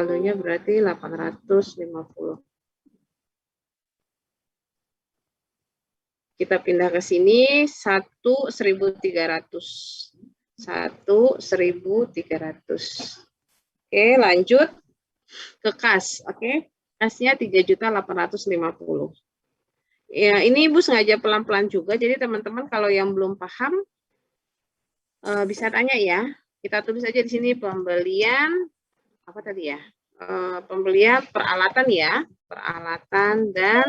saldonya berarti 850. Kita pindah ke sini 1.300. 1.300. Oke, lanjut ke kas. Oke, kasnya 3.850. Ya, ini Ibu sengaja pelan-pelan juga. Jadi teman-teman kalau yang belum paham bisa tanya ya. Kita tulis aja di sini pembelian apa tadi ya? Pembelian peralatan ya, peralatan dan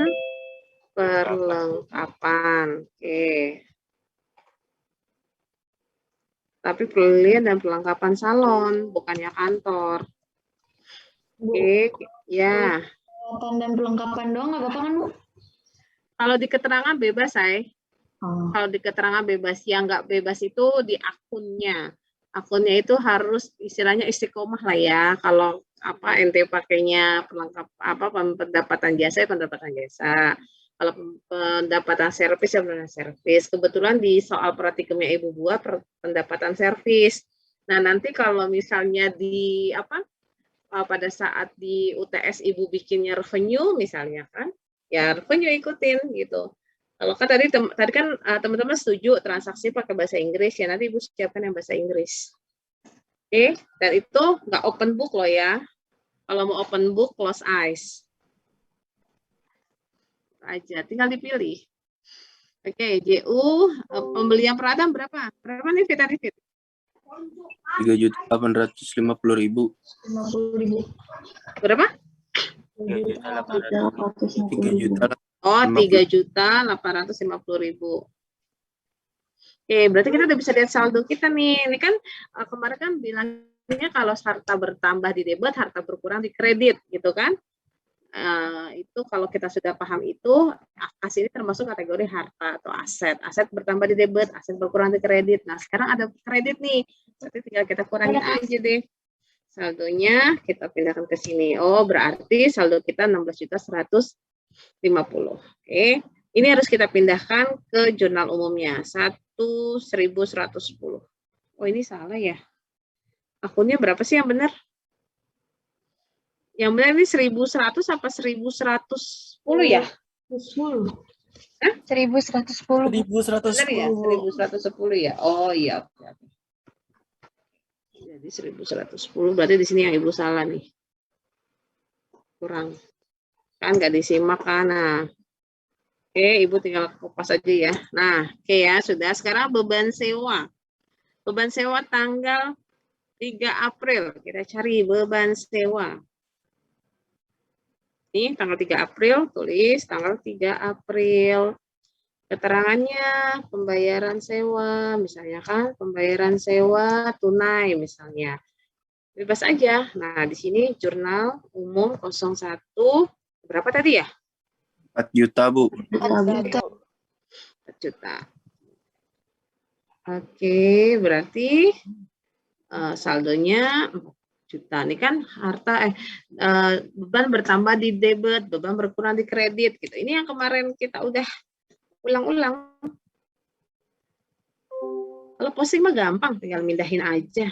perlengkapan. Oke. Tapi pembelian dan perlengkapan salon, bukannya kantor. Oke, ya. Peralatan dan perlengkapan doang nggak apa-apa kan, Bu? Kalau di keterangan bebas, saya. Kalau di keterangan bebas, yang nggak bebas itu di akunnya. Akunnya itu harus istilahnya istiqomah lah ya. Kalau apa ente pakainya pelengkap apa pendapatan jasa ya pendapatan jasa. Kalau pendapatan servis ya pendapatan servis. Kebetulan di soal praktikumnya Ibu buat pendapatan servis. Nah, nanti kalau misalnya di apa pada saat di UTS Ibu bikinnya revenue misalnya kan, ya revenue ikutin gitu. Kalau kan tadi kan teman-teman setuju transaksi pakai bahasa Inggris ya, nanti Ibu siapkan yang bahasa Inggris. Oke, dan itu nggak open book loh ya. Kalau mau open book, close eyes. Aja, tinggal dipilih. Oke, JU pembelian peralatan berapa? Berapa nih Vita Rifit? 3.850.000. 50.000. Berapa? 3.850.000. Oh, 3.850.000. Oke, berarti kita udah bisa lihat saldo kita nih. Ini kan kemarin kan bilangnya kalau harta bertambah di debit, harta berkurang di kredit, gitu kan? Itu kalau kita sudah paham itu, kas ini termasuk kategori harta atau aset. Aset bertambah di debit, aset berkurang di kredit. Nah, sekarang ada kredit nih. Berarti tinggal kita kurangin aja deh. Saldonya kita pindahkan ke sini. Oh, berarti saldo kita 16.150. Oke. Ini harus kita pindahkan ke jurnal umumnya. 1.110. Oh, ini salah ya. Akunnya berapa sih yang benar? Yang benar ini 1.100 apa 1.110 ya? 10. Hah? 1.110. 1.110. Benar ya? 1.110 ya? Oh iya. Jadi 1.110 berarti di sini yang Ibu salah nih. Kurang. Kan nggak disimak kan? Nah. Oke, Ibu tinggal kupas aja ya. Nah, oke ya, sudah. Sekarang beban sewa. Beban sewa tanggal 3 April. Kita cari beban sewa. Ini tanggal 3 April, tulis tanggal 3 April. Keterangannya pembayaran sewa, misalnya kan, pembayaran sewa tunai misalnya. Bebas aja. Nah, di sini jurnal umum 01, berapa tadi ya? 4 juta, Bu. 4 juta. Oke, berarti saldonya 4 juta. Ini kan harta beban bertambah di debit, beban berkurang di kredit gitu. Ini yang kemarin kita udah ulang-ulang. Kalau posting mah gampang, tinggal mindahin aja.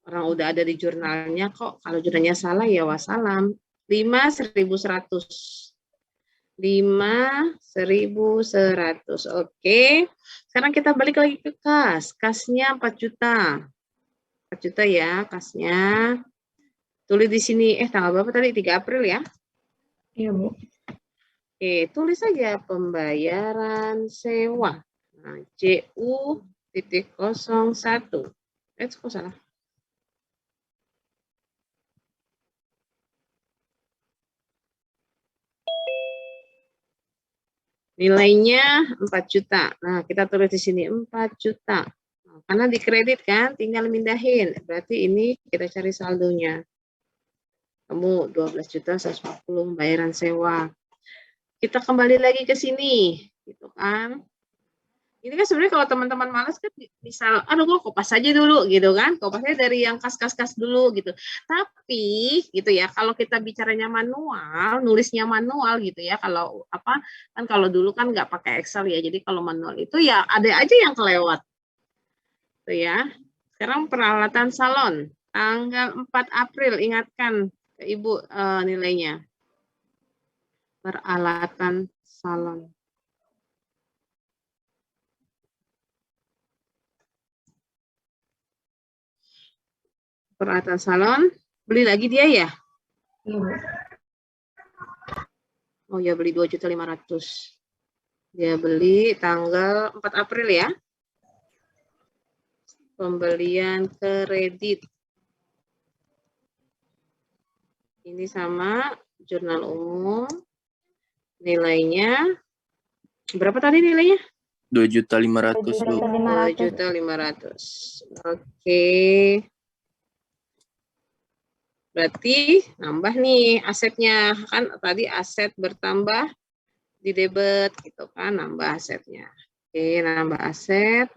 Orang udah ada di jurnalnya kok. Kalau jurnalnya salah ya wassalam. 5.100. 5.100. Oke. Sekarang kita balik lagi ke kas. Kasnya 4 juta. 4 juta ya kasnya. Tulis di sini, tanggal berapa tadi? 3 April ya? Iya, Bu. Oke, tulis saja pembayaran sewa. Nah, JU.01. Kok salah? Nilainya 4 juta. Nah, kita tulis di sini 4 juta. Nah, karena di kredit kan, tinggal mindahin. Berarti ini kita cari saldonya. Kamu 12.140 pembayaran sewa. Kita kembali lagi ke sini, gitu kan. Ini kan sebenarnya kalau teman-teman malas kan misal, aduh gue kopas aja dulu gitu kan, kopasnya dari yang kas-kas dulu gitu. Tapi gitu ya, kalau kita bicaranya manual, nulisnya manual gitu ya, kalau apa kan kalau dulu kan nggak pakai Excel ya, jadi kalau manual itu ya ada aja yang kelewat, tuh ya. Sekarang peralatan salon tanggal 4 April, ingatkan Ibu nilainya. Peralatan salon. Peralatan salon, beli lagi dia ya? Iya, Bu. Oh ya, beli 2.500.000. Dia beli tanggal 4 April ya. Pembelian kredit. Ini sama jurnal umum. Nilainya berapa tadi nilainya? 2.500.000, Bu. 2.500.000. Oke. Berarti nambah nih asetnya. Kan tadi aset bertambah di debit gitu kan, nambah asetnya. Oke, nambah aset.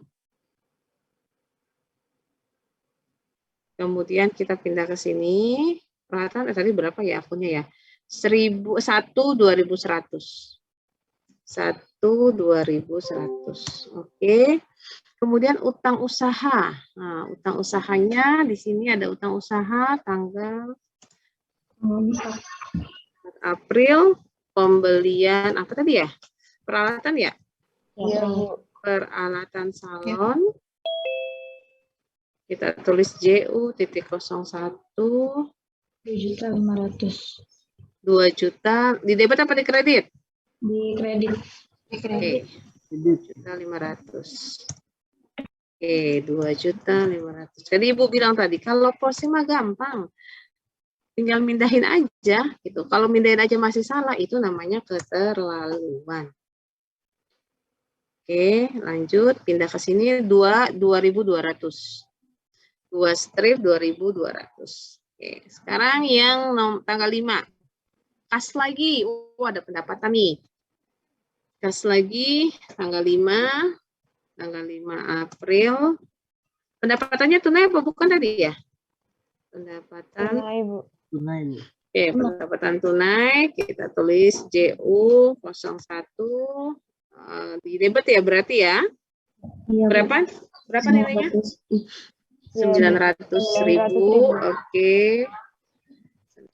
Kemudian kita pindah ke sini. Peralatan tadi berapa ya akunnya ya? 1.2.100. 1.2.100. Oke. Kemudian utang usaha. Nah, utang usahanya di sini ada utang usaha tanggal 4 April, pembelian apa tadi ya? Peralatan ya? Iya, Bu. Peralatan salon. Kita tulis JU.01. 2.500.000. 2 juta. Di debit apa di kredit? Di kredit. Oke. 2.500.000. Oke, 2.500.000. Jadi Ibu bilang tadi, kalau posting mah gampang. Tinggal mindahin aja gitu. Kalau mindahin aja masih salah, itu namanya keterlaluan. Oke, lanjut. Pindah ke sini 2.200. 2 strip 2.200. Oke, sekarang yang tanggal 5. Kas lagi. Oh, ada pendapatan nih. Kas lagi tanggal 5. Tanggal 5 April. Pendapatannya tunai apa bukan tadi ya? Pendapatan Tunai, Bu. Tunai, Bu. Oke, pendapatan tunai kita tulis JU01 di debit ya berarti ya. Iya, Bu. Berapa nilainya? 900.000. Oke.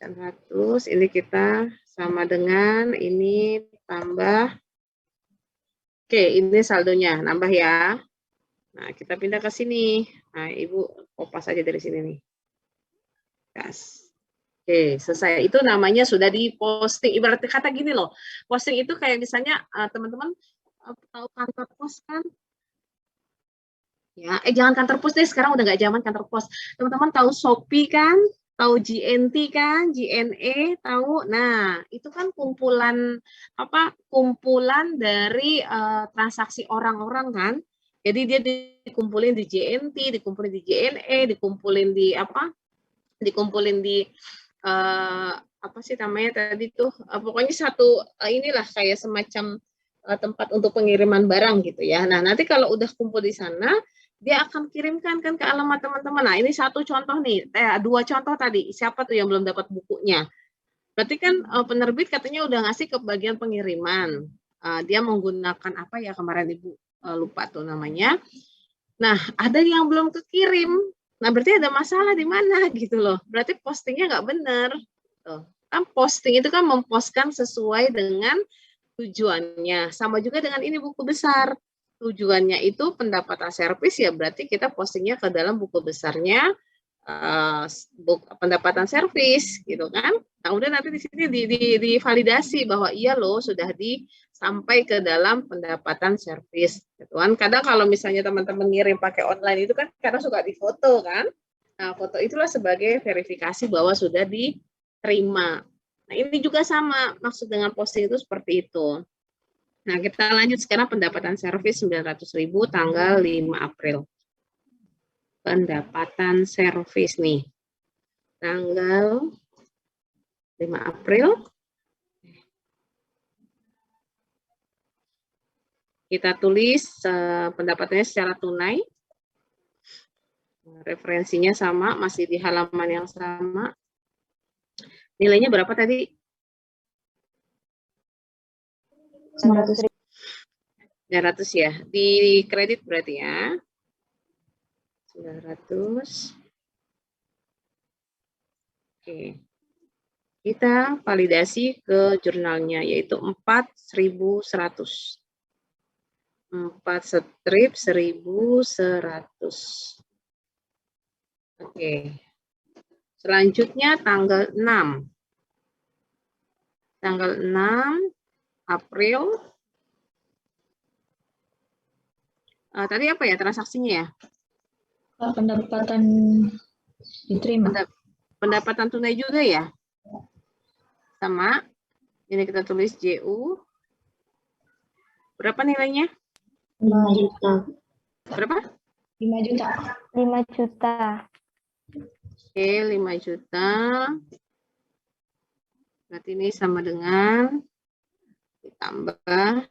900. Ini kita sama dengan ini tambah. Oke, ini saldonya nambah ya. Nah, kita pindah ke sini. Nah, Ibu kopas aja dari sini nih. Gas. Oke, selesai. Itu namanya sudah diposting. Ibarat kata gini loh. Posting itu kayak misalnya teman-teman tahu kantor pos kan? Ya, jangan kantor pos deh. Sekarang udah nggak zaman kantor pos. Teman-teman tahu Shopee kan? Tahu GNT kan? JNE tahu? Nah, itu kan kumpulan kumpulan dari transaksi orang-orang kan? Jadi dia dikumpulin di JNT, dikumpulin di JNE, dikumpulin di dikumpulin di apa sih namanya tadi tuh? Pokoknya satu inilah kayak semacam tempat untuk pengiriman barang gitu ya. Nah, nanti kalau udah kumpul di sana, dia akan kirimkan kan ke alamat teman-teman. Nah, ini satu contoh nih, 2 contoh tadi. Siapa tuh yang belum dapat bukunya? Berarti kan penerbit katanya udah ngasih ke bagian pengiriman. Dia menggunakan apa ya kemarin Ibu lupa tuh namanya. Nah, ada yang belum kekirim. Nah, berarti ada masalah di mana gitu loh. Berarti postingnya nggak benar. Tuh. Kan posting itu kan memposting sesuai dengan tujuannya. Sama juga dengan ini buku besar. Tujuannya itu pendapatan servis ya berarti kita postingnya ke dalam buku besarnya pendapatan servis gitu kan. Nah, udah nanti di sini divalidasi bahwa iya loh sudah sampai ke dalam pendapatan servis. Gitu kan. Kadang kalau misalnya teman-teman ngirim pakai online itu kan kadang suka difoto kan. Nah, foto itulah sebagai verifikasi bahwa sudah diterima. Nah, ini juga sama maksud dengan posting itu seperti itu. Nah, kita lanjut sekarang pendapatan servis 900.000 tanggal 5 April. Pendapatan servis nih. Tanggal 5 April. Kita tulis pendapatannya secara tunai. Referensinya sama, masih di halaman yang sama. Nilainya berapa tadi? 900 ya. Di kredit berarti ya. 900. Oke. Kita validasi ke jurnalnya, yaitu 4.100. 4 strip 1.100. Oke. Selanjutnya tanggal 6. Tanggal 6 April. Tadi apa ya transaksinya ya? Pendapatan diterima. Pendapatan tunai juga ya? Sama. Ini kita tulis JU. Berapa nilainya? 5 juta. Berapa? 5 juta. 5 juta. Oke, 5 juta. Berarti ini sama dengan ditambah.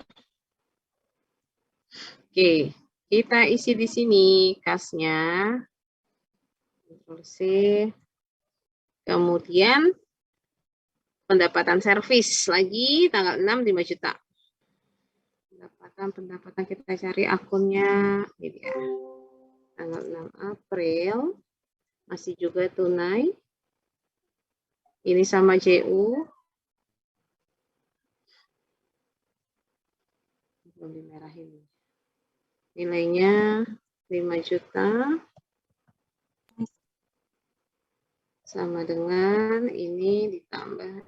Oke, kita isi di sini kasnya. Kemudian pendapatan servis lagi tanggal 6 5 juta. Pendapatan kita cari akunnya. Ini dia. Tanggal 6 April. Masih juga tunai. Ini sama JU. Belum dimerahin. Nilainya 5 juta. Sama dengan ini ditambah.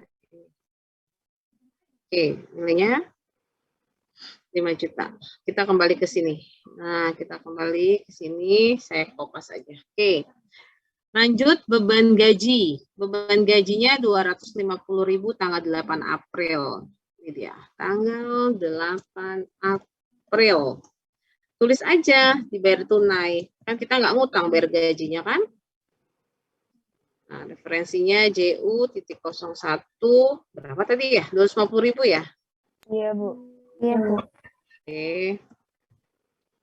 Oke, nilainya 5 juta. Kita kembali ke sini. Nah, kita kembali ke sini. Saya kopas aja. Oke. Lanjut beban gaji. Beban gajinya 250.000 tanggal 8 April. Ini dia, tanggal 8 April. Tulis aja dibayar tunai. Kan kita nggak ngutang bayar gajinya kan? Nah, referensinya JU.01 berapa tadi ya? 250.000 ya? Iya, Bu. Iya, Bu. Oke.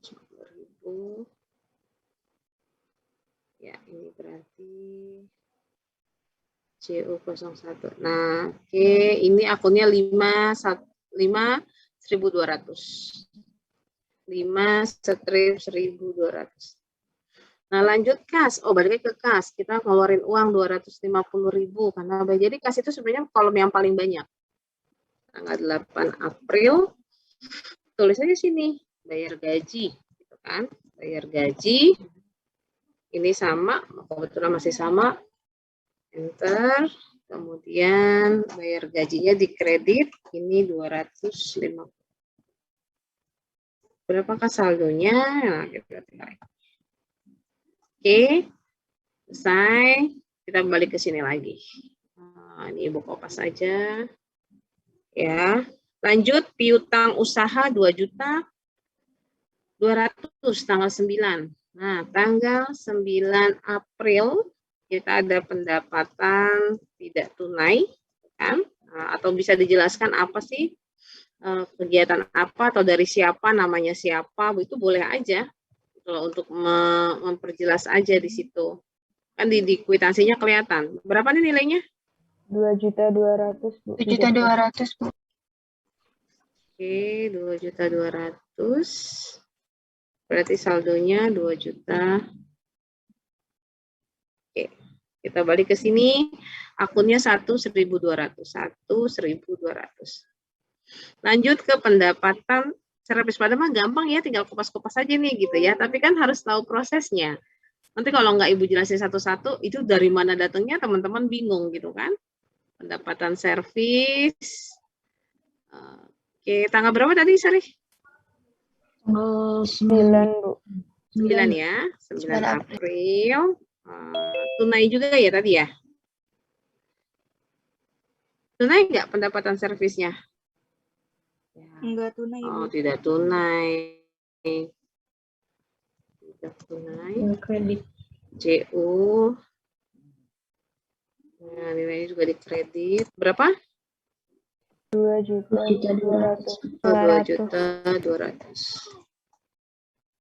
250.000. Ya, ini berarti JU01. Nah, oke, ini akunnya 5.200. 5 strip 1.200. Nah, lanjut kas. Oh, balik ke kas. Kita ngeluarin uang 250.000 karena jadi kas itu sebenarnya kolom yang paling banyak. Tanggal 8 April. Tulis aja sini, bayar gaji, gitu kan? Bayar gaji. Ini sama, kebetulan masih sama. Enter. Kemudian bayar gajinya dikredit. Ini 250. Berapakah saldonya? Nah, kita tinggal. Oke. Selesai. Kita balik ke sini lagi. Nah, ini Ibu kopas saja. Ya. Lanjut piutang usaha 2.200.000 tanggal 9. Nah, tanggal 9 April kita ada pendapatan tidak tunai, kan? Atau bisa dijelaskan apa sih kegiatan apa atau dari siapa, namanya siapa, itu boleh aja kalau untuk memperjelas aja di situ. Kan di kwitansinya kelihatan. Berapa nih nilainya? 2.200.000, Bu. 7.200.000, Bu. Oke, 2.200.000. Berarti saldonya 2 juta. Oke, kita balik ke sini. Akunnya 1.200. 1.200. Lanjut ke pendapatan servis. Padahal mah gampang ya, tinggal kupas-kupas aja nih gitu ya. Tapi kan harus tahu prosesnya. Nanti kalau nggak Ibu jelasin satu-satu, itu dari mana datangnya teman-teman bingung gitu kan. Pendapatan servis. Oke, tanggal berapa tadi, Sari? Tanggal 9, Bu. 9 ya, 9 April. Tunai juga ya tadi ya? Tunai nggak pendapatan servisnya? Enggak tunai, Oh, Bu. tidak tunai. Tidak tunai. kredit. JU. Nah, nilainya juga dikredit. Berapa? 2.200.000. 2.200.000.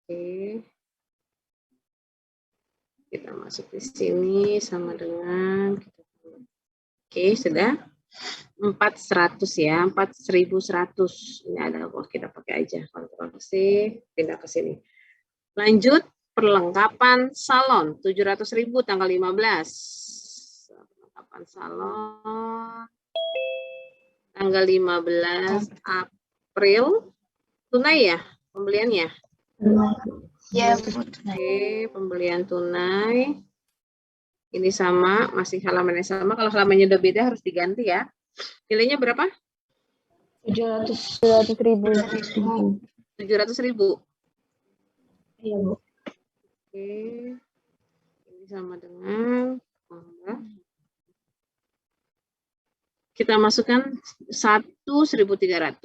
Oke. Kita masuk di sini sama dengan. Oke, sudah. 4.100 ya, 4.100. Ini ada, kita pakai aja. Ctrl C, pindah ke sini. Lanjut, perlengkapan salon 700.000 tanggal 15. Perlengkapan salon tanggal 15 April. Tunai ya pembeliannya? Ya, Bu. Oke, pembelian tunai. Ini sama, masih halamannya sama. Kalau halamannya udah beda harus diganti ya. Nilainya berapa? 700.000. 700.000. Iya, Bu. Oke. Ini sama dengan kita masukkan 1.300.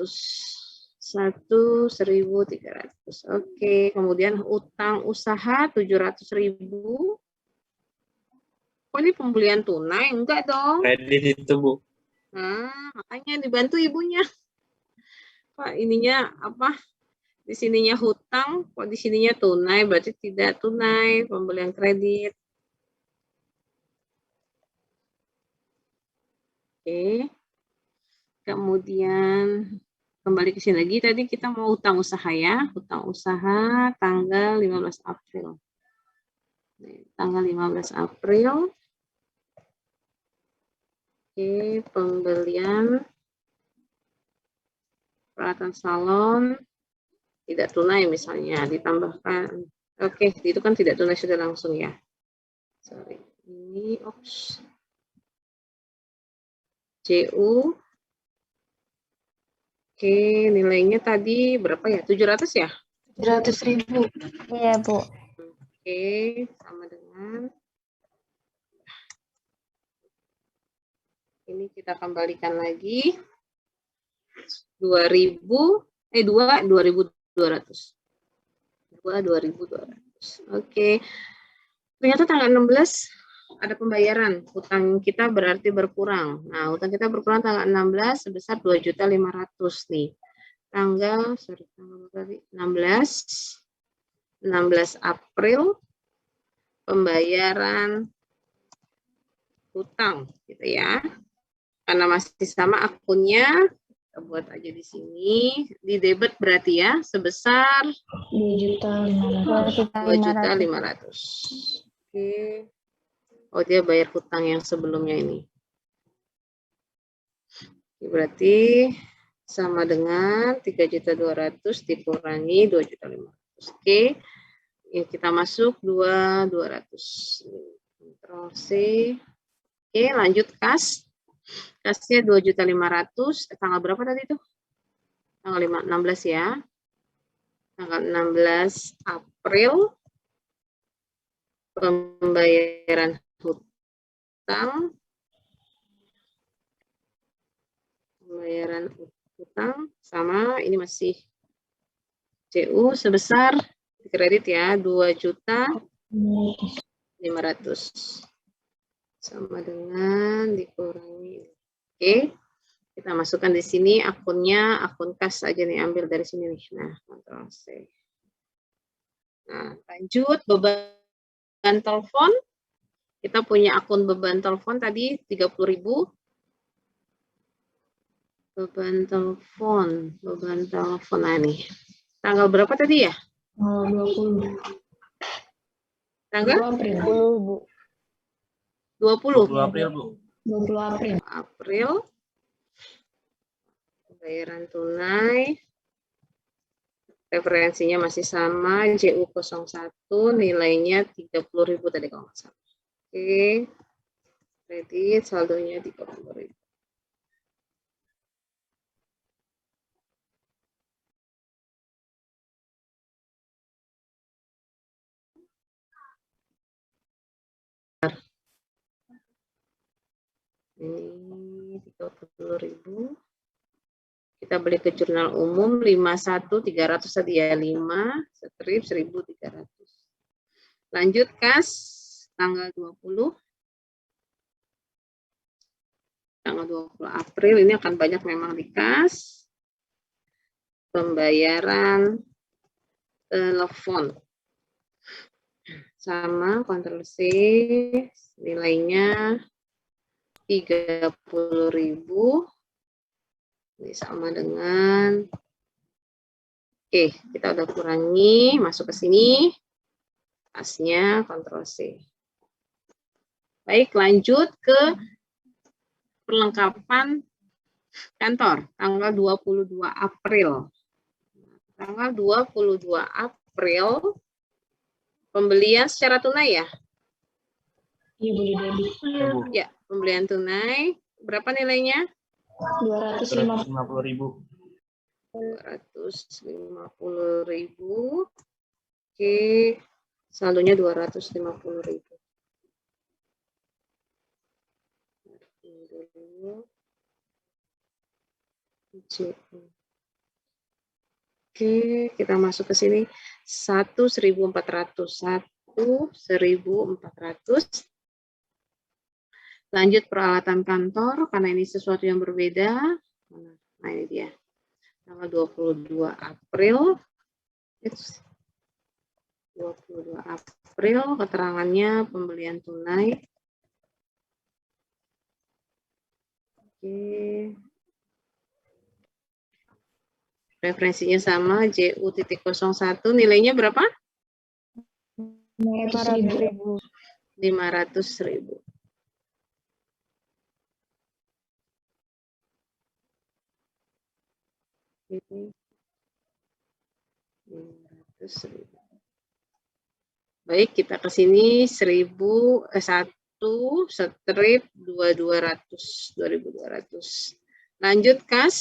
1.300. Oke, kemudian utang usaha 700.000. Oh, ini pembelian tunai? Enggak dong. Kredit itu, Bu. Nah, makanya dibantu ibunya. Pak, ininya apa? Di sininya hutang, kok di sininya tunai, berarti tidak tunai, pembelian kredit. Oke. Kemudian kembali ke sini lagi, tadi kita mau hutang usaha ya. Hutang usaha tanggal 15 April. Tanggal 15 April. Oke, pembelian peralatan salon tidak tunai misalnya, ditambahkan. Oke, itu kan tidak tunai sudah langsung ya. Sorry, ini ops. CU. Oke, nilainya tadi berapa ya? 700 ya? 700.000. Iya, Bu. Oke, sama dengan ini kita kembalikan lagi 2.200. Oke. Ternyata tanggal 16 ada pembayaran. Hutang kita berarti berkurang. Nah, hutang kita berkurang tanggal 16 sebesar 2.500.000 nih. Tanggal 16 April pembayaran hutang gitu ya. Karena masih sama akunnya, kita buat aja di sini, di debit berarti ya, sebesar 2.500.000. 2.500.000. Oke. Oh, dia bayar hutang yang sebelumnya ini. Berarti sama dengan 3.200.000 dikurangi 2.500.000. Oke. Ya, kita masuk 2.200. Ctrl C. Oke, lanjut kas. Kasnya 2.500.000. Tanggal berapa tadi itu? Tanggal 16 ya. Tanggal 16 April. Pembayaran hutang. Pembayaran hutang sama ini masih CU sebesar kredit ya 2.500.000. Sama dengan dikurangi. Oke, kita masukkan di sini akunnya, akun kas aja nih, ambil dari sini nih. Nah, Ctrl C. Nah, lanjut beban telepon. Kita punya akun beban telepon tadi 30.000. Beban telepon. Nah nih. Tanggal berapa tadi ya? 20. Tanggal 20 April. 10, Bu. 20 April, Bu. 20 April. April. Pembayaran tunai. Referensinya masih sama, JU01, nilainya 30.000 tadi kalau nggak salah. Oke. Kredit saldonya 30.000. Ini 30.000. Kita beli ke jurnal umum 51.300 tadi ya, 5 strip 1.300. Lanjut kas tanggal 20. Tanggal 20 April ini akan banyak memang di kas. Pembayaran telepon. Sama Ctrl C, nilainya 30.000. Ini sama dengan, oke, kita udah kurangi, masuk ke sini, kasnya Ctrl C. Baik, lanjut ke perlengkapan kantor tanggal 22 April. Tanggal 22 April pembelian secara tunai ya? Iya, boleh debit. Iya, Bu. Ya, pembelian tunai. Berapa nilainya? 250.000. 250.000. Oke, saldonya 250.000. Oke, kita masuk ke sini 1.400. 1.400. Lanjut peralatan kantor, karena ini sesuatu yang berbeda. Nah, ini dia. Tanggal 22 April. 22 April, keterangannya pembelian tunai. Oke. Referensinya sama, JU.01, nilainya berapa? 500.000. 500.000. Ini 500.000. Baik, kita ke sini 1 strip 2.200. Lanjut kas,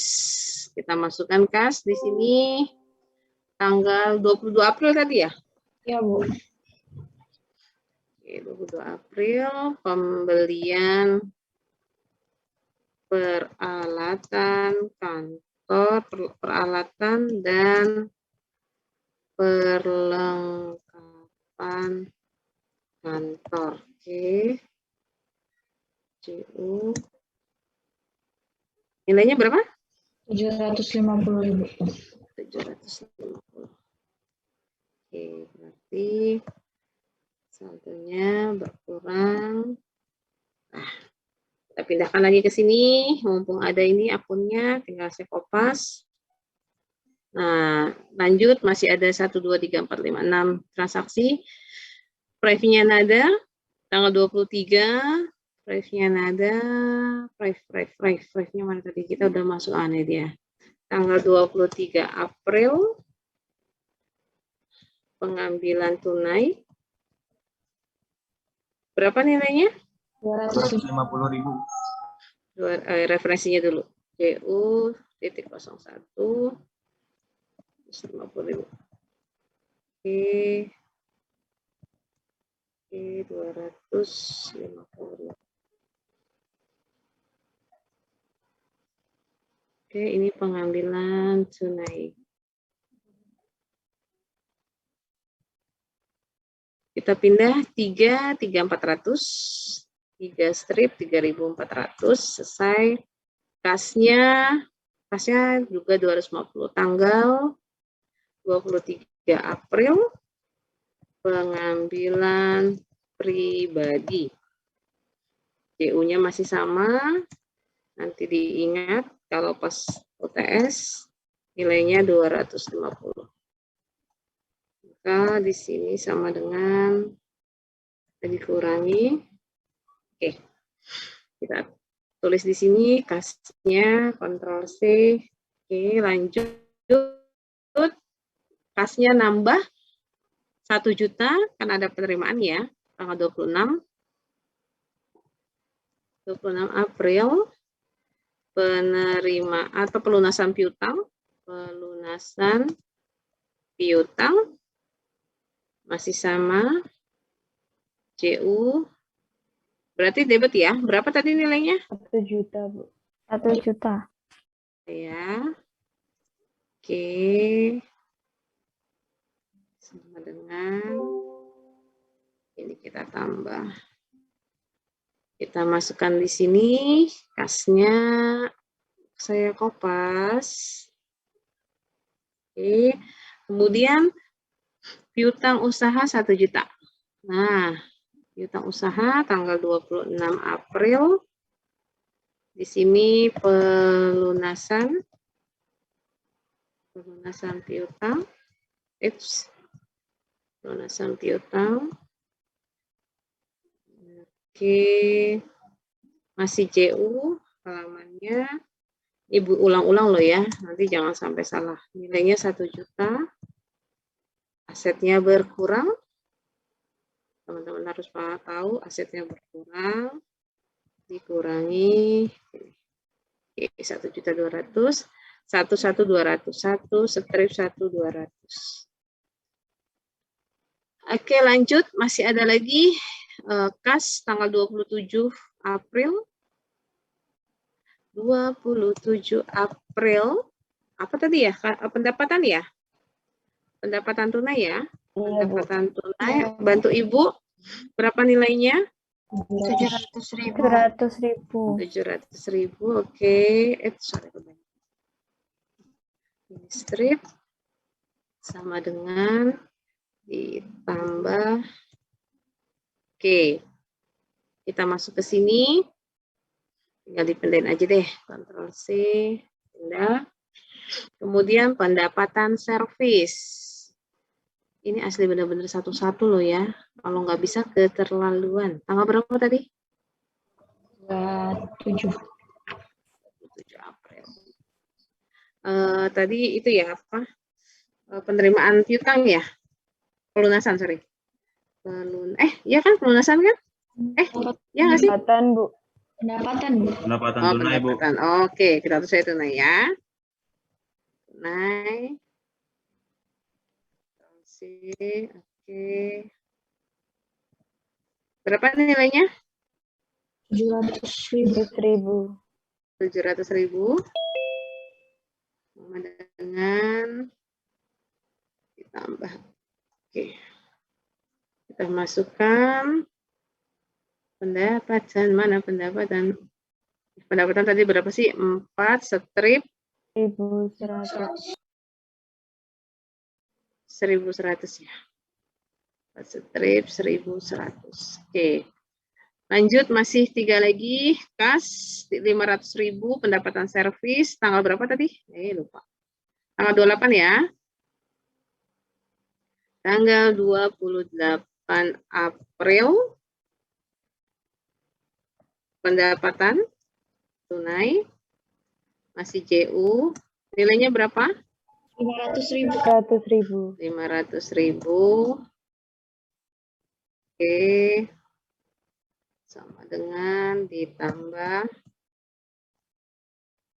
kita masukkan kas di sini tanggal 22 April tadi ya? Iya, Bu. Oke, 22 April pembelian peralatan kantor, peralatan dan perlengkapan kantor. Oke. JU. Nilainya berapa? 750.000. 750. Oke, berarti saldonya berkurang. Nah, kita pindahkan lagi ke sini. Mumpung ada ini akunnya, tinggal saya kopas. Nah, lanjut masih ada 1, 2, 3, 4, 5, 6 transaksi. Prive-nya nada, tanggal 23. Prive-nya nada, prive-nya mana tadi? Kita udah masuk aneh dia. Tanggal 23 April, pengambilan tunai. Berapa nilainya? 250.000. Referensinya dulu. JU.01. 150.000. Oke. Oke, 250.000. Oke, ini pengambilan tunai. Kita pindah 3.400. 3 strip 3.400. Selesai. Kasnya juga 250. Tanggal 23 April pengambilan pribadi. JU-nya masih sama. Nanti diingat kalau pas UTS nilainya 250. Maka di sini sama dengan dikurangi. Oke. Kita tulis di sini kasnya, Ctrl C. Oke, lanjut. Kasnya nambah 1 juta, kan ada penerimaan ya, tanggal 26 April, penerimaan atau pelunasan piutang, masih sama, JU, berarti debit ya, berapa tadi nilainya? 1 juta, Bu. 1 juta. Ya, oke. Sama dengan ini kita tambah. Kita masukkan di sini kasnya, saya kopas. Oke. Kemudian piutang usaha 1 juta. Nah, piutang usaha tanggal 26 April. Di sini pelunasan piutang. Pelunasan piutang. Oke, masih JU halamannya. Ibu ulang-ulang loh ya, nanti jangan sampai salah. Nilainya 1 juta, asetnya berkurang. Teman-teman harus tahu asetnya berkurang, dikurangi 1.200.000, 1.200, 1 strip 1.200. Oke, lanjut, masih ada lagi kas tanggal 27 April. 27 April, apa tadi ya? Pendapatan ya? Pendapatan tunai ya? Pendapatan tunai, bantu Ibu, berapa nilainya? 700.000. 700.000. 700.000, oke. Sorry, ini strip sama dengan ditambah, oke. Kita masuk ke sini. Tinggal dipindahin aja deh, Ctrl C, pindah. Kemudian pendapatan servis. Ini asli benar-benar satu-satu loh ya. Kalau nggak bisa keterlaluan. Tanggal berapa tadi? 7. 7 April. Tadi itu ya apa? Penerimaan piutang ya? Pelunasan, sorry. Ya kan pelunasan kan? Ya nggak sih? Pendapatan, Bu. Pendapatan, Bu. Pendapatan Oh, tunai, Bu. pendapatan. Oke, kita tulis tunai ya. Tunai. Oke. Berapa nilainya? 700.000. 700.000. Sama dengan ditambah. Oke. Kita masukkan pendapatan. Mana pendapatan? Pendapatan tadi berapa sih? 4 strip 1.100. 1.100 ya. 4 strip 1.100. Oke. Lanjut, masih 3 lagi. Kas 500.000 pendapatan servis. Tanggal berapa tadi? Lupa. Tanggal 28 ya. Tanggal 28 April. Pendapatan tunai. Masih JU. Nilainya berapa? 500.000. 100.000. 500.000. Oke. Sama dengan ditambah.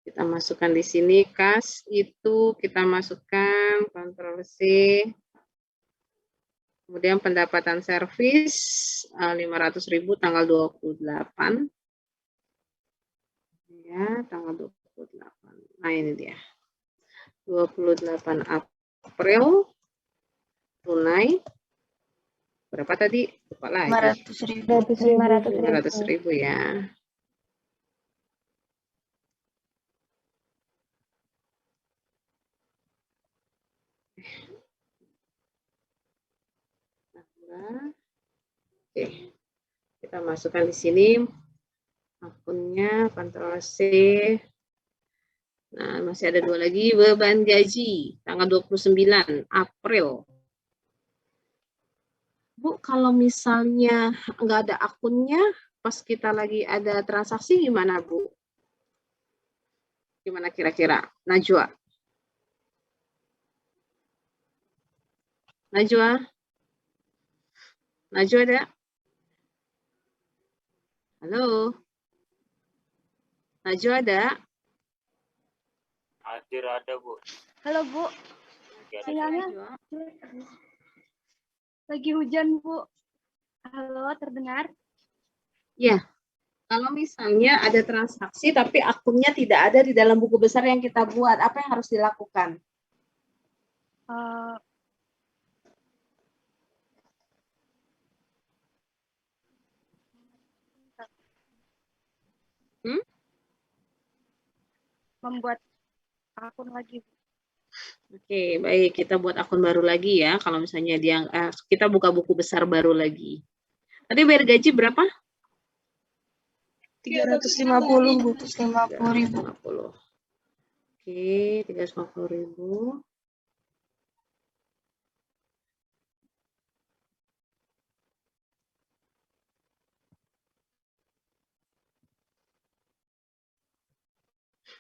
Kita masukkan di sini kas itu kita masukkan Ctrl C. Kemudian pendapatan servis 500.000 tanggal 28. Ya, tanggal 28. Nah, ini dia. 28 April tunai. Berapa tadi? Lupa lagi. 500.000 ya. Oke. Kita masukkan di sini akunnya, Ctrl C. Nah, masih ada 2 lagi, beban gaji, tanggal 29 April. Bu, kalau misalnya nggak ada akunnya, pas kita lagi ada transaksi gimana, Bu? Gimana kira-kira? Najwa? Najwa? Najwa ada? Halo? Najwa ada? Hadir ada, Bu. Halo, Bu. Sinyalnya lagi hujan, Bu. Halo, terdengar? Ya. Kalau misalnya ada transaksi tapi akunnya tidak ada di dalam buku besar yang kita buat, apa yang harus dilakukan? Membuat akun lagi. Oke, baik. Kita buat akun baru lagi ya. Kalau misalnya kita buka buku besar baru lagi. Tadi bayar gaji berapa? 350, Bu. 350.000. Oke, 350.000.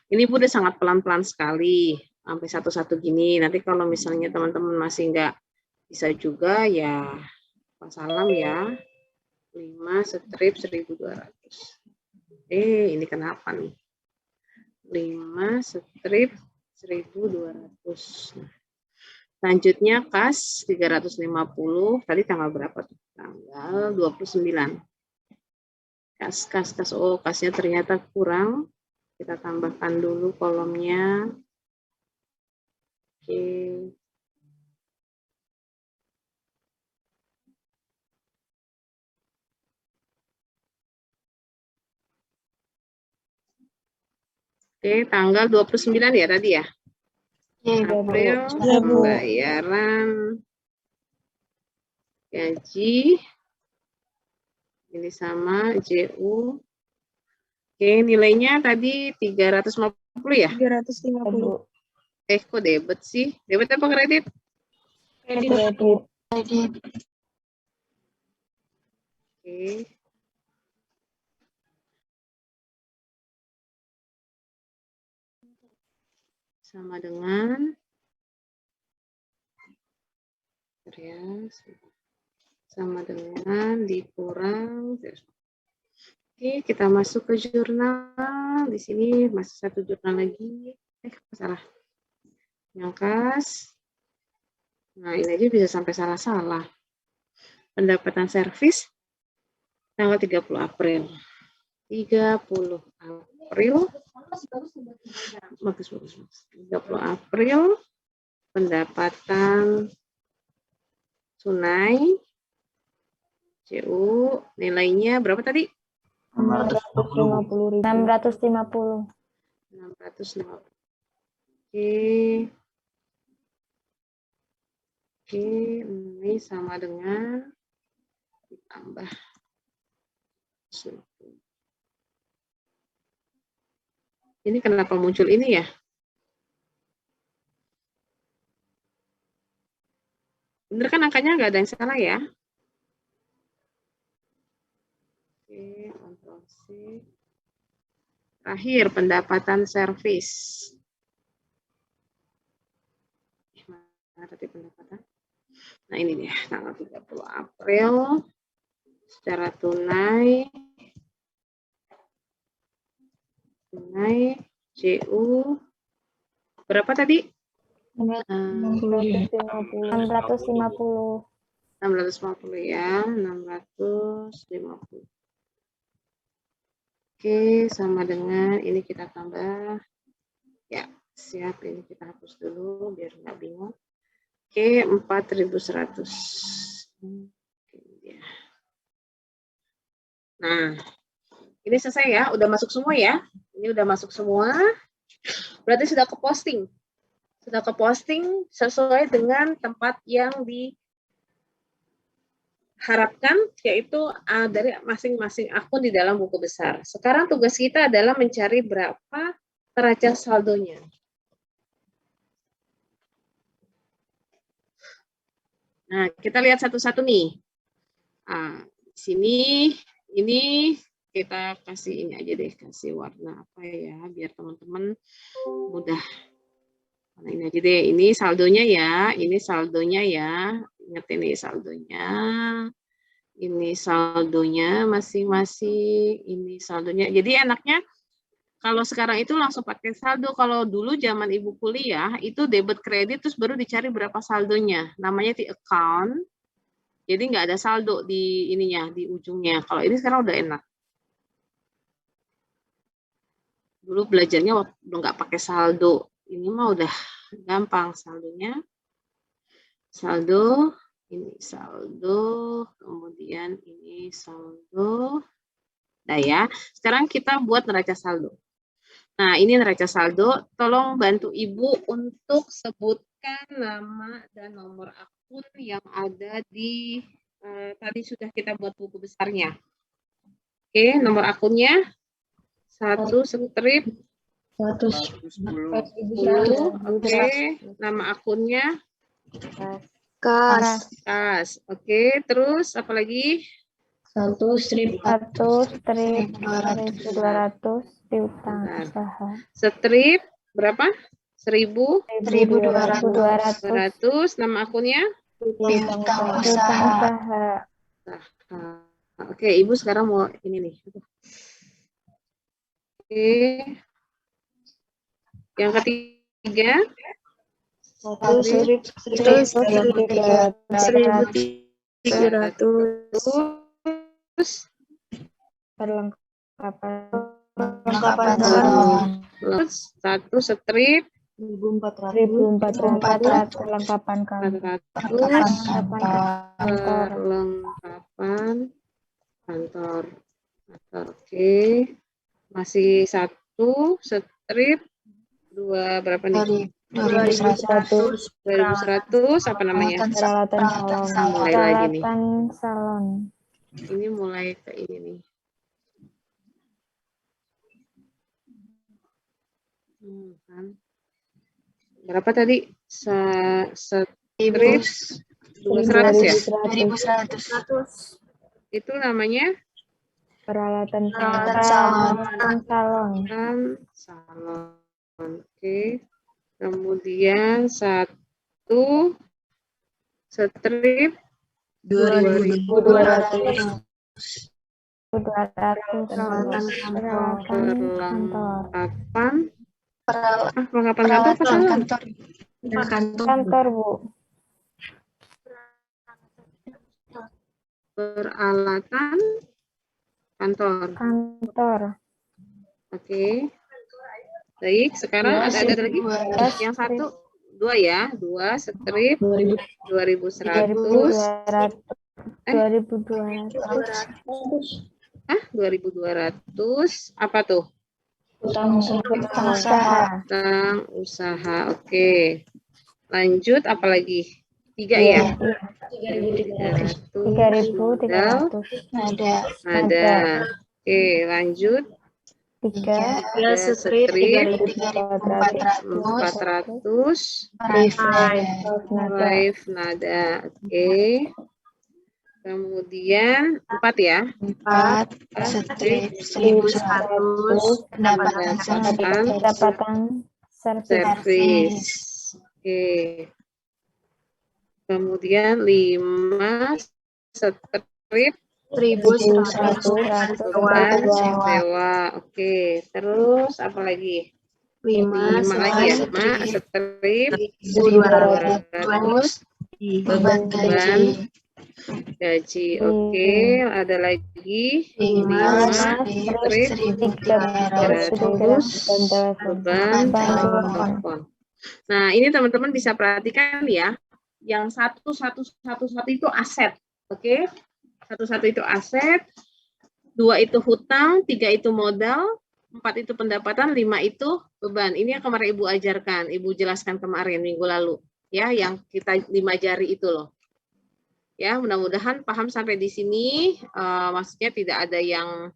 Ini Bu udah sangat pelan-pelan sekali, sampai satu-satu gini. Nanti kalau misalnya teman-teman masih nggak bisa juga, ya salam ya. 5 strip 1.200. Ini kenapa nih? 5 strip 1.200. Selanjutnya kas 350. Tadi tanggal berapa tuh? Tanggal 29. Kas. Oh, kasnya ternyata kurang. Kita tambahkan dulu kolomnya. Oke. Oke, tanggal 29 ya tadi ya? April, pembayaran gaji. Ini sama JU. Oke, nilainya tadi 350 ya? 350. Kok debit sih? Debit apa kredit? Kredit. Oke. Sama dengan sama dengan dikurang. Oke, kita masuk ke jurnal. Di sini masih satu jurnal lagi. Salah. Yang kas. Nah, ini aja bisa sampai salah-salah. Pendapatan servis tanggal 30 April. 30 April. Bagus. 30 April. Pendapatan tunai. CU. Nilainya berapa tadi? 650. 650. Oke, ini sama dengan ditambah 90. Ini kenapa muncul ini ya? Bener kan angkanya nggak ada yang salah ya? Oke, Ctrl C. Terakhir, pendapatan servis. Mana tadi pendapatan? Nah ini dia, tanggal 30 April. Secara tunai CU. Berapa tadi? 650. 650 ya, 650. Oke, sama dengan ini kita tambah. Ya, siap. Ini kita hapus dulu biar nggak bingung. Oke, 4.100. Nah, ini selesai ya. Udah masuk semua ya. Ini udah masuk semua. Berarti sudah ke posting. Sudah ke posting sesuai dengan tempat yang diharapkan, yaitu dari masing-masing akun di dalam buku besar. Sekarang tugas kita adalah mencari berapa neraca saldonya. Nah, kita lihat satu-satu nih. Nah, di sini ini kita kasih ini aja deh, kasih warna apa ya, biar teman-teman mudah. Nah, ini aja deh, ini saldonya ya, ini saldonya ya. Ingat ini saldonya. Ini saldonya masing-masing, ini saldonya. Jadi enaknya kalau sekarang itu langsung pakai saldo. Kalau dulu zaman Ibu kuliah, itu debit kredit terus baru dicari berapa saldonya. Namanya di account. Jadi nggak ada saldo di ininya, di ujungnya. Kalau ini sekarang udah enak. Dulu belajarnya waktu nggak pakai saldo. Ini mah udah gampang saldonya. Saldo, ini saldo, kemudian ini saldo. Nah ya, sekarang kita buat neraca saldo. Nah, ini neraca saldo. Tolong bantu Ibu untuk sebutkan nama dan nomor akun yang ada di tadi sudah kita buat buku besarnya. Oke, nomor akunnya 1 strip 110. Oke, nama akunnya Kas. Oke, terus apa lagi? 1 strip 1.200 piutang Bentar. usaha. Strip berapa? 1.200. 1.200 Nama akunnya? piutang usaha. Oke, Ibu sekarang mau ini nih. Oke. Yang ketiga? 1.300 perlengkapan Terus 1 strip 1.400 perlengkapan kantor. 400 perlengkapan kantor. Oke. Masih 1 strip 2 berapa nih? 2.100 apa namanya? Peralatan salon. Mulai lagi nih. Peralatan salon. Ini mulai ke ini nih. Kan. Berapa tadi? Strip 200 ya? 2.100. Itu namanya Peralatan salon. Salon. Oke. Kemudian 1 strip 2.200 peralatan kantor. Perlengkapan kantor apa salon? Kantor, Bu. Peralatan kantor. Oke. Baik, sekarang ada lagi? Yang 1, 2 ya. 2 strip 2.100. 2.200. 2.200. Apa tuh? Utang usaha. Utang usaha. Oke. Lanjut apa lagi? 3 ya? 3.300. Ada. Oke, lanjut. 3 strip 400. 400. Live nada. Oke. Kemudian 4 ya? 4 strip 1.100 pendapatan servis. Oke. Kemudian 5 strip 1.100 beban sewa. Oke. Terus apa lagi? 5 lagi ya? 5 strip 1.200 beban gaji. Oke, ada lagi 5 strip 300 beban telepon. Nah, ini teman-teman bisa perhatikan ya. Yang 1 itu aset. Oke. 1 itu aset, 2 itu hutang, 3 itu modal, 4 itu pendapatan, 5 itu beban. Ini yang kemarin Ibu ajarkan, Ibu jelaskan kemarin minggu lalu. Ya, yang kita 5 jari itu loh. Ya, mudah-mudahan paham sampai di sini. Maksudnya tidak ada yang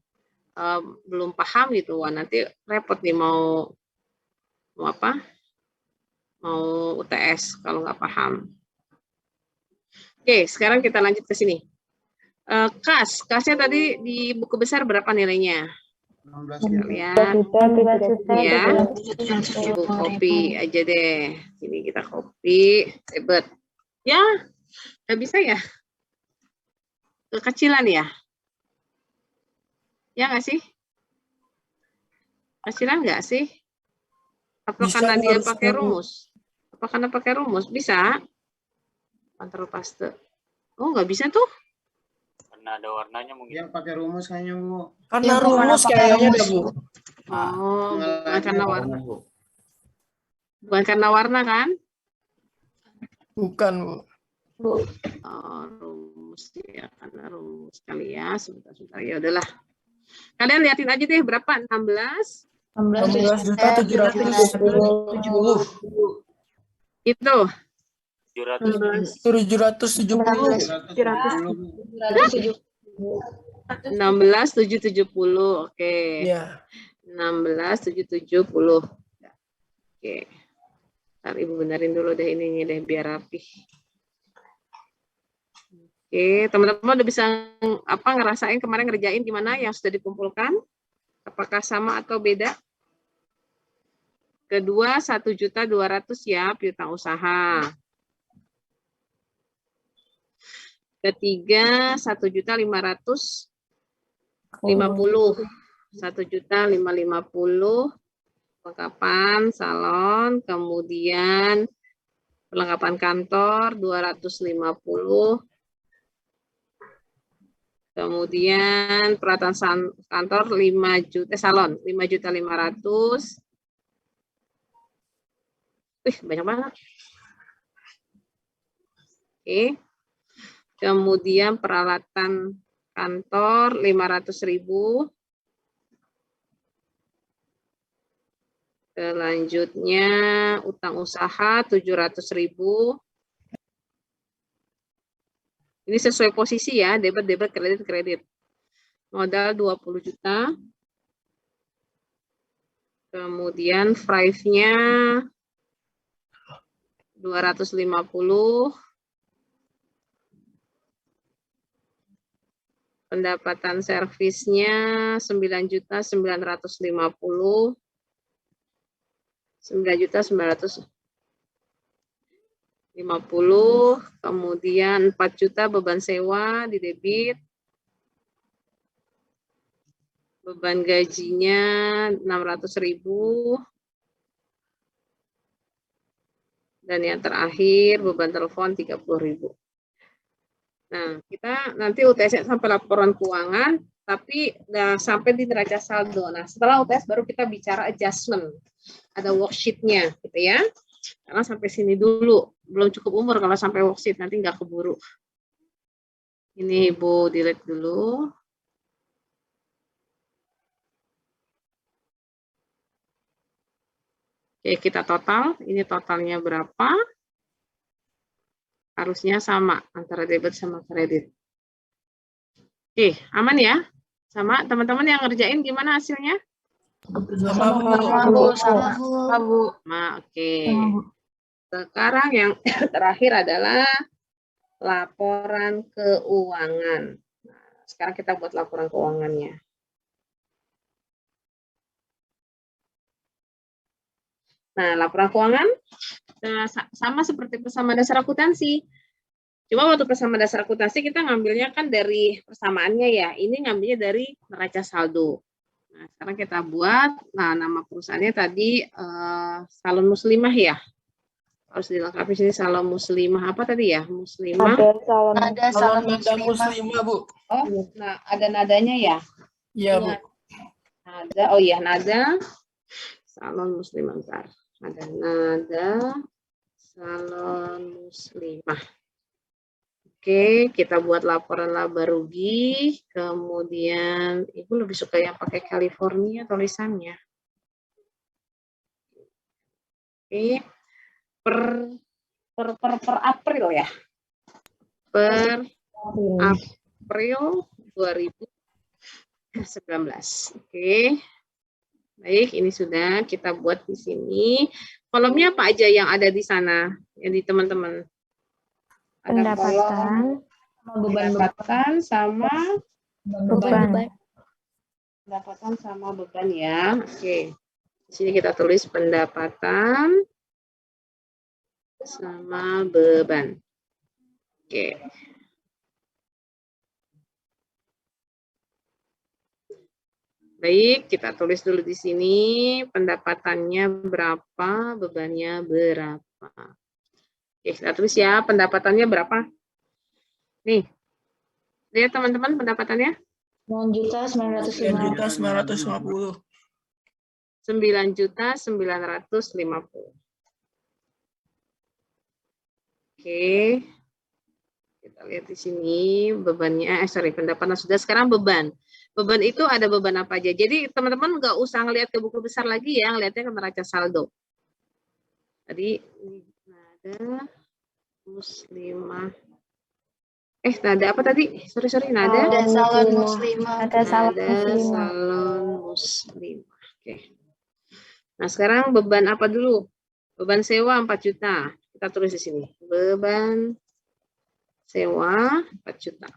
belum paham gitu. Wah, nanti repot nih mau apa? Mau UTS kalau nggak paham. Oke, sekarang kita lanjut ke sini. Kasnya tadi di buku besar berapa nilainya? 16 Lihat. 3 Ya, Ibu copy aja deh. Sini kita copy, ribet. Ya, nggak bisa ya? Kekecilan ya? Ya nggak sih? Kecilan nggak sih? Apa karena dia pakai rumus? Apa karena pakai rumus? Bisa? Kontrol paste. Oh, nggak bisa tuh? Karena ada warnanya mungkin. Yang pakai rumus kayaknya, Bu. Karena rumus kayaknya deh, Bu. Oh, bukan karena warna. Bukan karena warna kan? Bukan, Bu. Oh, rumus ya, karena rumus kali ya. Sebentar. Ya udahlah. Kalian liatin aja deh berapa? 16? 16.770. Itu. 16.770. Oke. Iya. 16.770. Oke. Ntar Ibu benerin dulu deh ininya deh biar rapi. Oke, teman-teman udah bisa ngerasain kemarin ngerjain gimana yang sudah dikumpulkan? Apakah sama atau beda? Kedua 1.200.000 ya piutang usaha. Ketiga 1.550.000. 1.550.000 perlengkapan salon, kemudian perlengkapan kantor 250. Kemudian peralatan kantor 5 juta, salon 5.500.000. Banyak banget. Oke. Kemudian peralatan kantor 500.000. Selanjutnya utang usaha 700.000. Ini sesuai posisi ya, debit, kredit. Modal 20 juta. Kemudian Thrive-nya 250. Pendapatan servisnya 9.950. 9.950. Kemudian 4 juta beban sewa di debit. Beban gajinya 600.000. Dan yang terakhir beban telepon 30.000. Nah, kita nanti UTS sampai laporan keuangan, tapi udah sampai di neraca saldo. Nah, setelah UTS baru kita bicara adjustment. Ada worksheet-nya gitu ya. Karena sampai sini dulu, belum cukup umur kalau sampai worksheet, nanti nggak keburu. Ini Ibu delete dulu. Oke, kita total. Ini totalnya berapa? Harusnya sama antara debit sama kredit. Oke, aman ya? Sama teman-teman yang ngerjain gimana hasilnya? Sama, Bu. Oke. Sekarang yang terakhir adalah laporan keuangan. Nah, sekarang kita buat laporan keuangannya. Nah, laporan keuangan sama seperti persama dasar akuntansi. Cuma waktu persama dasar akuntansi kita ngambilnya kan dari persamaannya ya. Ini ngambilnya dari neraca saldo. Nah, sekarang kita buat, nama perusahaannya tadi Salon Muslimah ya. Harus dilengkapi sini Salon Muslimah apa tadi ya? Muslimah. Ada salon muslimah, Bu. Oh, nah ada nadanya ya? Iya, Bu. Nada, oh iya nada. Salon Muslimah, bentar. Ada nada Salon Muslimah. Oke, kita buat laporan laba rugi, kemudian Ibu lebih suka yang pakai California tulisannya. Oke, per April ya. Per April 2019. Oke. Baik, ini sudah kita buat di sini. Kolomnya apa aja yang ada di sana, yang di teman-teman? Pendapatan, Pendapatan sama beban. Pendapatan sama beban ya. Oke. Di sini kita tulis pendapatan sama beban. Oke. Baik, kita tulis dulu di sini pendapatannya berapa, bebannya berapa. Oke, kita tulis ya pendapatannya berapa. Nih, lihat teman-teman pendapatannya. 9.950. 9.950. Oke. Kita lihat di sini bebannya, pendapatan sudah, sekarang beban. Beban itu ada beban apa aja. Jadi teman-teman nggak usah ngelihat ke buku besar lagi ya, ngelihatnya ke neraca saldo. Tadi nada muslimah. Nada apa tadi? Sorry, nada. Ada salon muslimah. Ada salon Nada muslimah. salon muslimah. Oke. Nah, sekarang beban apa dulu? Beban sewa 4 juta. Kita tulis di sini. Beban sewa 4 juta.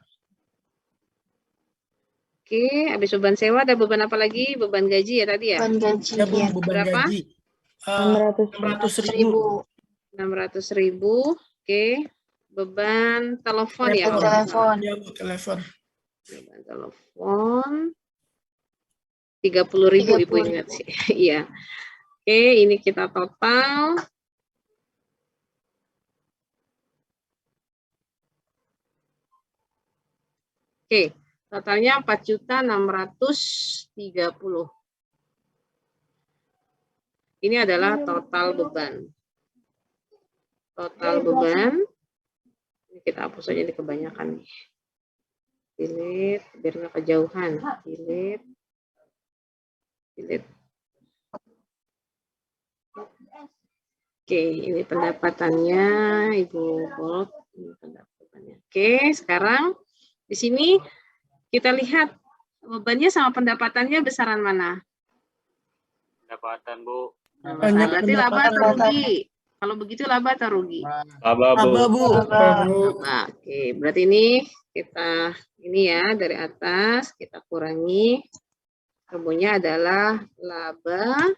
Oke, habis beban sewa ada beban apa lagi? Beban gaji ya tadi ya? Beban gaji. Ya Bu, Ya. beban Berapa? gaji. 600.000. 600.000. Oke. Beban telepon ya, Beban kalau nggak salah. telepon. Ya Bu, telepon. Beban telepon 30.000 Ibu 30.000. ingat sih. Iya. Oke, ini kita total. Oke, totalnya 4.630.000. Ini adalah total beban. Total beban. Ini kita hapus aja di kebanyakan nih. Delete, biar nggak kejauhan. Delete. Delete. Oke, ini pendapatannya Ibu Bolt. Ini pendapatannya. Oke, sekarang di sini kita lihat bebannya sama pendapatannya besaran mana? Pendapatan Bu. Nah, berarti laba atau pendapatan. rugi? Kalau begitu laba atau rugi? Laba Bu. Apa Bu? Laba. Oke, berarti ini ya dari atas kita kurangi. Kemudian adalah laba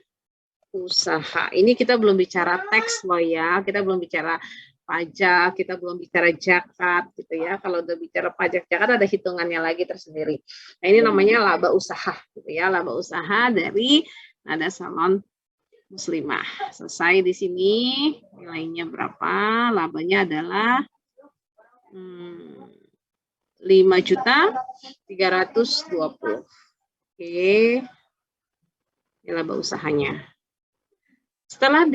usaha. Ini kita belum bicara teks loh ya. Kita belum bicara pajak, kita belum bicara zakat gitu ya. Kalau udah bicara pajak zakat ada hitungannya lagi tersendiri. Nah, ini namanya laba usaha gitu ya. Laba usaha dari Nada Salon Muslimah. Selesai di sini. Nilainya berapa? Labanya adalah 5.320.000. Oke. Ini laba usahanya. Setelah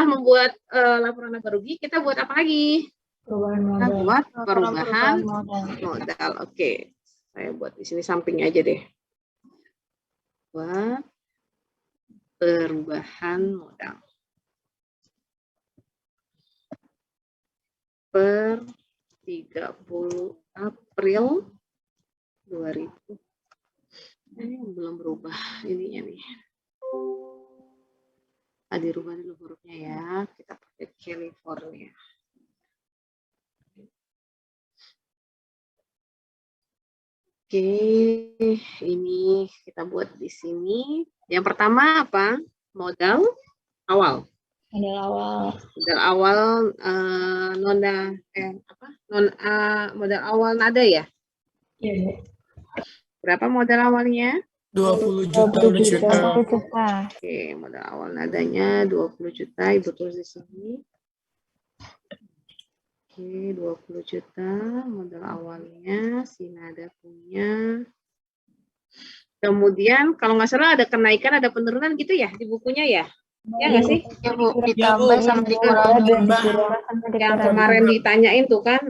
membuat laporan laba rugi, kita buat apa lagi? Kita buat perubahan modal. Oke, saya buat di sini samping aja deh. Buat perubahan modal. Per 30 April 2000. Ini belum berubah ininya nih. Dirubah dulu hurufnya ya. Kita pakai California. Oke, ini kita buat di sini. Yang pertama apa? Modal awal. Modal awal modal awal nada ya? Iya. Berapa modal awalnya? 20 juta. Oke, modal awal nadanya 20 juta. Ibu tulis di sini. Oke, 20 juta modal awalnya si nada punya. Kemudian kalau nggak salah ada kenaikan, ada penurunan gitu ya di bukunya ya? Ya nggak sih? Ya Bu, ditambah sama dikurangi. Yang kemarin ditanyain tuh kan,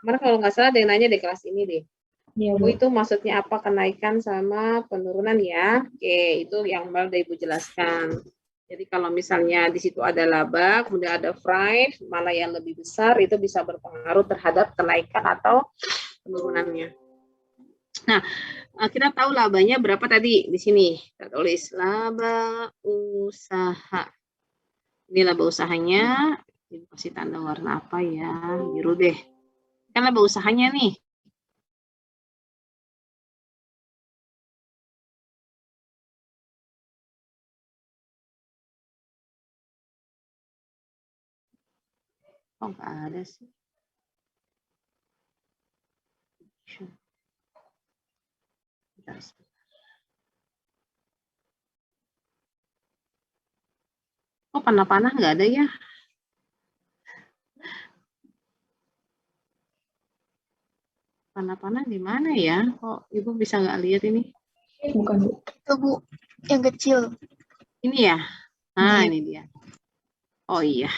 kemarin kalau nggak salah ada yang nanya di kelas ini deh. Bu, itu maksudnya apa kenaikan sama penurunan ya? Oke, itu yang mau Ibu jelaskan. Jadi kalau misalnya di situ ada laba, kemudian ada fright, mana yang lebih besar itu bisa berpengaruh terhadap kenaikan atau penurunannya. Nah, kita tahu labanya berapa tadi di sini. Kita tulis laba usaha. Ini laba usahanya. Ibu kasih tanda warna apa ya? Biru deh. Kan laba usahanya nih. Oh, nggak ada sih. Oh, panah-panah nggak ada ya? Panah-panah di mana ya? Kok Ibu bisa nggak lihat ini? Bukan Bu. Itu Bu, yang kecil. Ini ya? Nah, ini dia. Oh iya.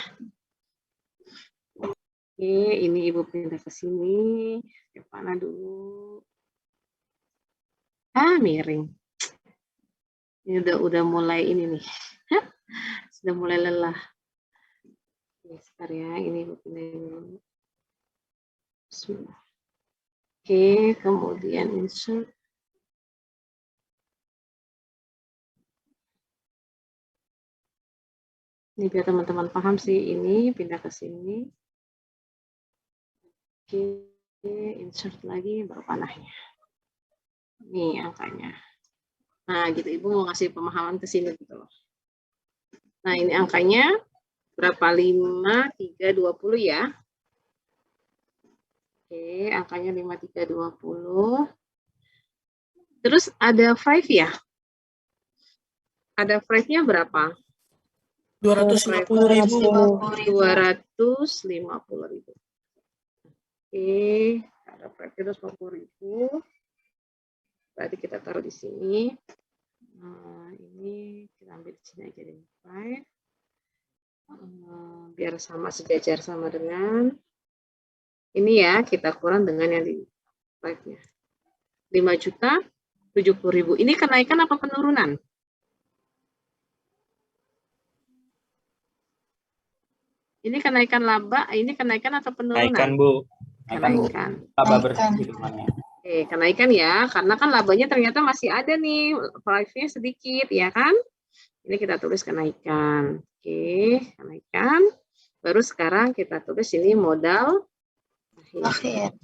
Oke, ini Ibu pindah ke sini. Ke panah dulu. Miring. Ini udah mulai ini nih. Sudah mulai lelah. Ini sebentar ya, ini Ibu pindah dulu. Bismillah. Oke, kemudian insert. Ini biar teman-teman paham sih, ini pindah ke sini. Oke, insert lagi baru panahnya. Ini angkanya. Nah, gitu Ibu mau ngasih pemahaman ke sini gitu loh. Nah, ini angkanya berapa? 5, 3, 20 ya. Oke, angkanya 5, 3, 20. Terus ada 5 ya? Ada 5-nya berapa? 250.000. 250.000. Oke, ada 250.000. Berarti kita taruh di sini. Nah, ini kita ambil di sini aja deh. Biar sama sejajar sama dengan ini ya, kita kurang dengan yang di 5-nya. 5.070.000. Ini kenaikan apa penurunan? Ini kenaikan laba, ini kenaikan atau penurunan? Naikkan, Bu. Kenaikan. Laba bersih hitungannya. Oke, kenaikan ya, karena kan labanya ternyata masih ada nih, price-nya sedikit, ya kan? Ini kita tulis kenaikan. Oke, kenaikan. Baru sekarang kita tulis ini modal akhir.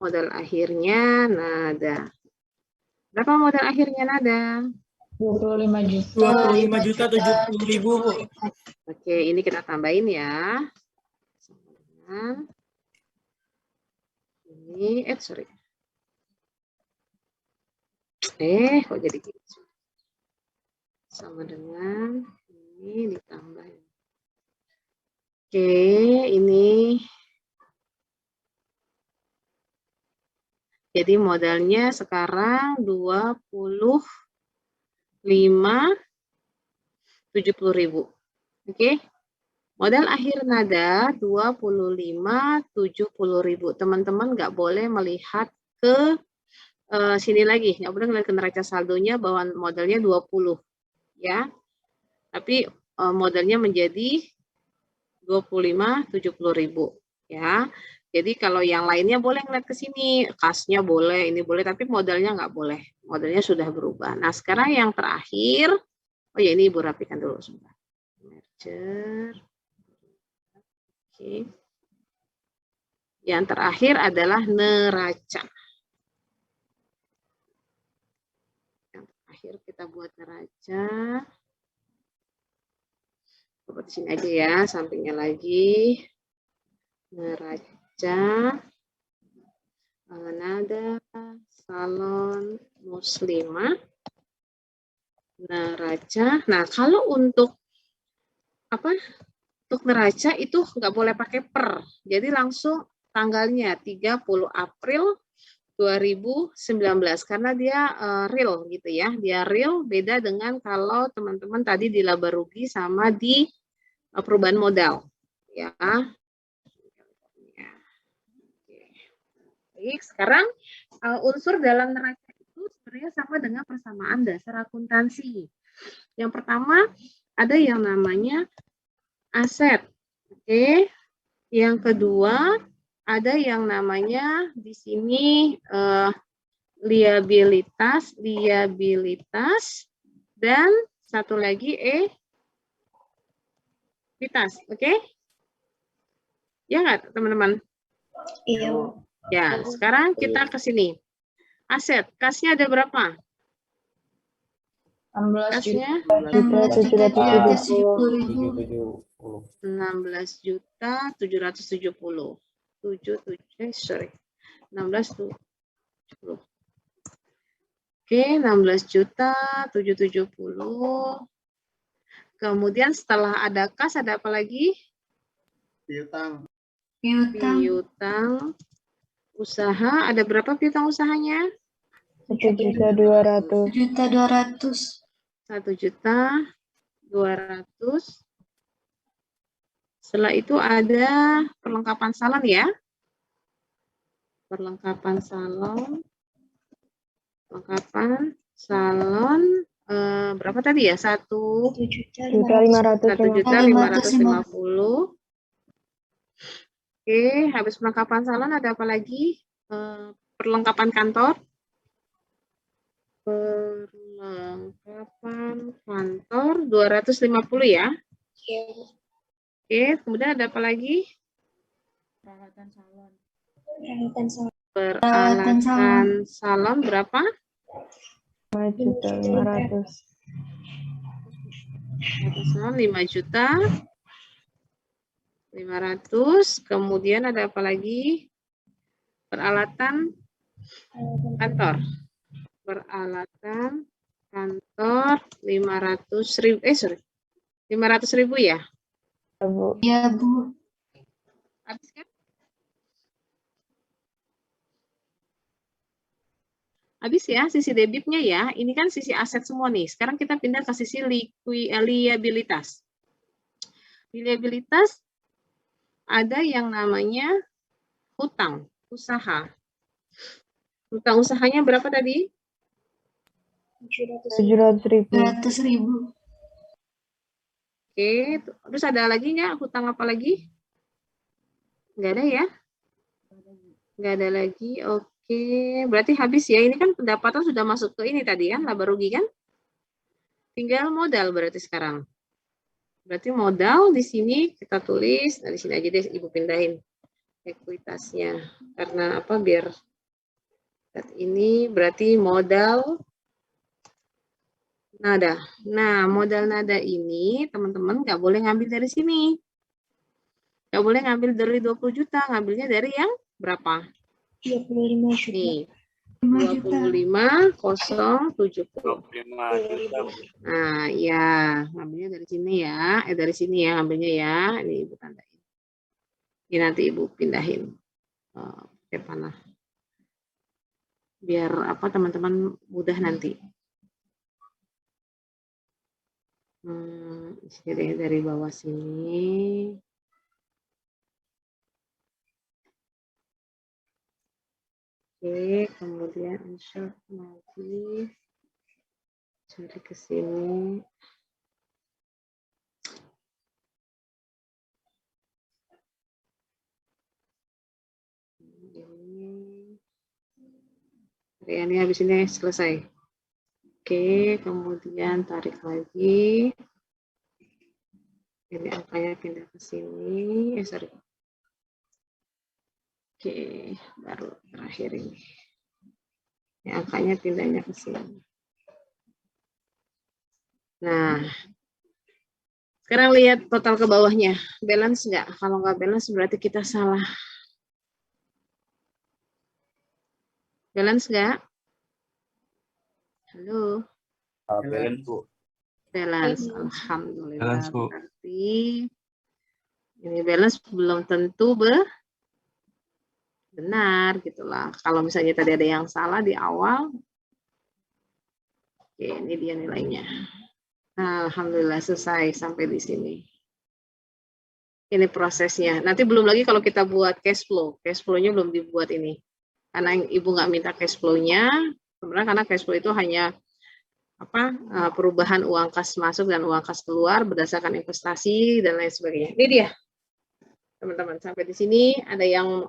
Modal akhirnya nada. Berapa modal akhirnya nada? 25.070.000, Bu. Oke, ini kita tambahin ya. Sama dengan ini, sorry. Kok jadi gitu? Sama dengan ini ditambahin. Oke, ini. Jadi modalnya sekarang 25.070.000. Oke. Modal akhir nada 25.070.000. Teman-teman nggak boleh melihat ke sini lagi, nggak boleh melihat ke neraca saldonya bahwa modalnya 20 ya. Tapi modalnya menjadi 25.070.000 ya. Jadi kalau yang lainnya boleh ngeliat ke sini, kasnya boleh, ini boleh, tapi modalnya nggak boleh. Modalnya sudah berubah. Nah, sekarang yang terakhir, oh ya ini Ibu rapikan dulu sebentar. Merger. Oke. Yang terakhir adalah neraca. Yang terakhir kita buat neraca. Coba di sini aja ya, sampingnya lagi. Neraca. Nada, salon, muslimah, neraca. Nah, kalau untuk apa? Untuk neraca itu nggak boleh pakai per. Jadi langsung tanggalnya 30 April 2019 karena dia real gitu ya. Dia real beda dengan kalau teman-teman tadi di laba rugi sama di perubahan modal ya. Baik, sekarang unsur dalam neraca itu sebenarnya sama dengan persamaan dasar akuntansi. Yang pertama ada yang namanya aset. Oke. Yang kedua ada yang namanya di sini liabilitas dan satu lagi ekuitas. Oke? Ya nggak teman-teman? Iya. Ya, sekarang kita ke sini. Aset, kasnya ada berapa? 16.770.000. 16.770. 16.770. Oke, 16.770. Kemudian setelah ada kas ada apa lagi? Piutang. Piutang. Usaha, ada berapa piutang usahanya? 1.200.000. 1.200.000. Setelah itu ada perlengkapan salon ya. Perlengkapan salon. Berapa tadi ya? 1.550.000. Oke, habis perlengkapan salon ada apa lagi? Perlengkapan kantor. Perlengkapan kantor 250 ya. Oke, kemudian ada apa lagi? Peralatan salon. Peralatan salon berapa? 5.500.000. Salon 5.500.000. Kemudian ada apa lagi? Peralatan kantor. Peralatan kantor 500.000. 500.000 ya? Bu. Iya, Bu. Habis kan? Habis ya sisi debitnya ya. Ini kan sisi aset semua nih. Sekarang kita pindah ke sisi liabilitas. Di liabilitas ada yang namanya hutang usaha. Hutang usahanya berapa tadi? 700.000. 100.000. Oke, terus ada lagi nggak? Hutang apa lagi? Nggak ada ya? Nggak ada lagi. Oke, berarti habis ya. Ini kan pendapatan sudah masuk ke ini tadi kan, laba rugi kan? Tinggal modal berarti sekarang. Berarti modal di sini kita tulis. Nah, di sini aja deh Ibu pindahin ekuitasnya. Karena apa? Biar ini berarti modal nada. Nah, modal nada ini teman-teman nggak boleh ngambil dari sini. Nggak boleh ngambil dari 20 juta, ngambilnya dari yang berapa? 25 juta. Nih, 5 juta. 25.070. 25 juta, Bu. Nah, ya, ngambilnya dari sini ya. Dari sini ya ngambilnya ya. Ini Ibu tandain. Ini nanti Ibu pindahin ke panah. Biar apa teman-teman mudah nanti. Sini dari bawah sini. Oke, kemudian insert lagi. Cari ke sini. Ini habis ini selesai. Oke, kemudian tarik lagi. Ini angkanya pindah ke sini. Sorry. Oke, baru terakhir ini. Ini angkanya pindahnya ke sini. Nah, sekarang lihat total ke bawahnya. Balance nggak? Kalau nggak balance berarti kita salah. Balance nggak? Halo? Balance, Bu. Balance, alhamdulillah. Balance, Bu. Berarti ini balance belum tentu benar gitulah. Kalau misalnya tadi ada yang salah di awal, oke, ini dia nilainya. Nah, alhamdulillah selesai sampai di sini. Ini prosesnya. Nanti belum lagi kalau kita buat cash flow. Cash flow-nya belum dibuat ini. Karena Ibu nggak minta cash flow-nya, sebenarnya karena cash flow itu hanya perubahan uang kas masuk dan uang kas keluar berdasarkan investasi dan lain sebagainya. Ini dia, teman-teman. Sampai di sini ada yang